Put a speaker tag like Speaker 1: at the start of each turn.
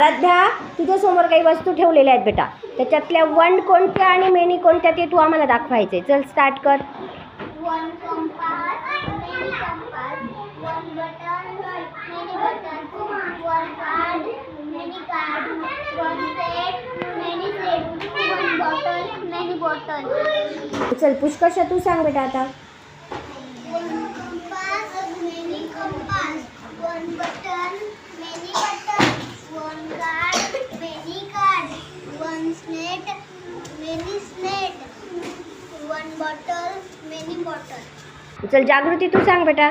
Speaker 1: सध्या तुझ्या समोर काही वस्तू ठेवलेल्या आहेत बेटा, त्याच्यातल्या वन कोणत्या आणि मेनी कोणत्या ते तू आम्हाला दाखवायचे. चल स्टार्ट कर.
Speaker 2: One compass, many compass, one button, many button, one card, many card, one set, many set, one bottle, many bottle.
Speaker 1: चल पुष्कर्ष तू सांग बेटा आता.
Speaker 2: One compass, many compass, one button, many button, one card, many card, one slate, many slate, one bottle, many bottle.
Speaker 1: चल जागृती तू सांग बेटा.